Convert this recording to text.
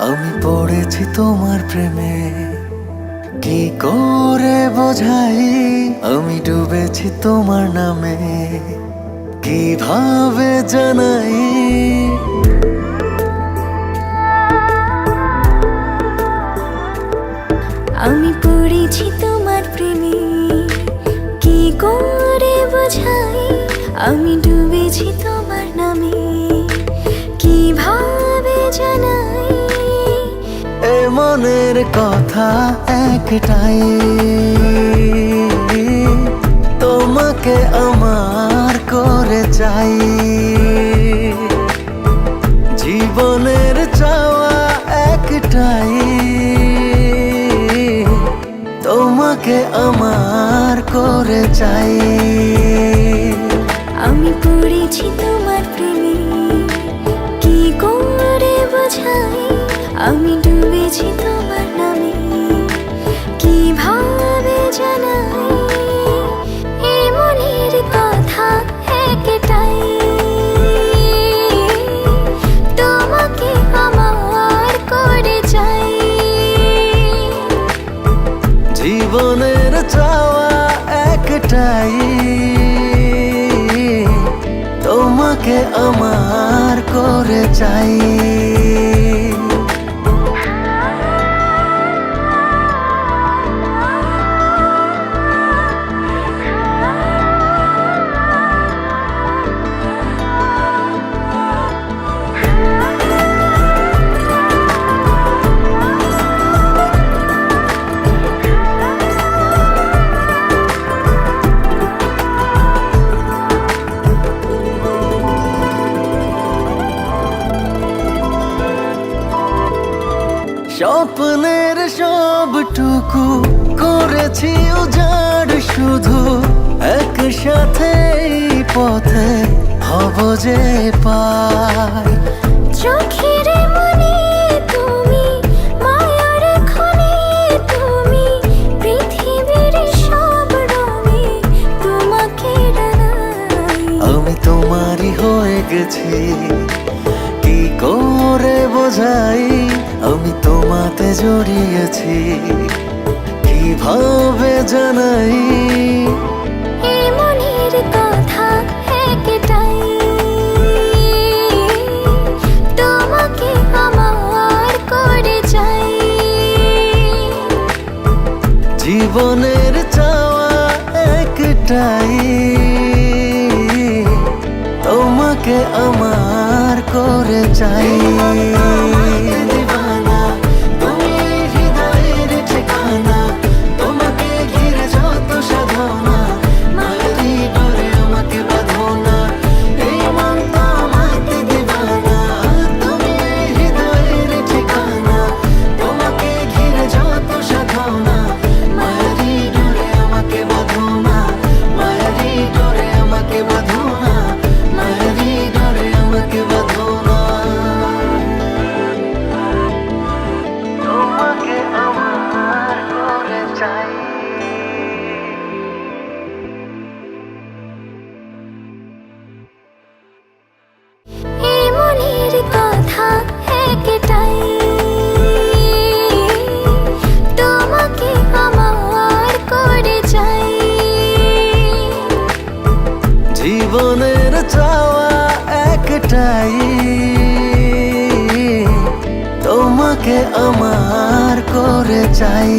আমি পড়েছি তোমার প্রেমে, কি করে বোঝাই আমি ডুবেছি তোমার নামে, কিভাবে জানাই। আমি পড়েছি তোমার প্রেমে, কি করে বোঝাই আমি ডুবেছি তোমার নামে, কিভাবে জানাই। এ মনের কথা একটাই, তোমাকে আমার করে চাই। জীবনের চাওয়া একটাই, তোমাকে আমার করে চাই। আমি পড়েছি তোমার প্রেমে, কি করে বোঝাই আমি ডুবেছি তোমার নামে, কিভাবে জানাই। এ মনের কথা একটাই, তোমাকে আমার করে চাই। জীবনের চাওয়া একটাই, তোমাকে আমার করে চাই। স্বপ্নের সবটুকু করেছি উজাড়, শুধু একসাথে পথে হব যে পাই। চোখের মনে তুমি, মায়ার খনি তুমি, পৃথিবীর সব রঙে তোমাকে ডানাই। আমি তোমারই হয়ে গেছি, কি করে বোঝাই আমি তোমাতে জড়িয়েছি, কিভাবে জানাই। এ মনের কথা একটাই, তোমাকে আমার করে চাই। জীবনের চাওয়া একটাই, তোমাকে আমার করে চাই। জীবনের চাওয়া একটাই, তোমাকে আমার করে চাই।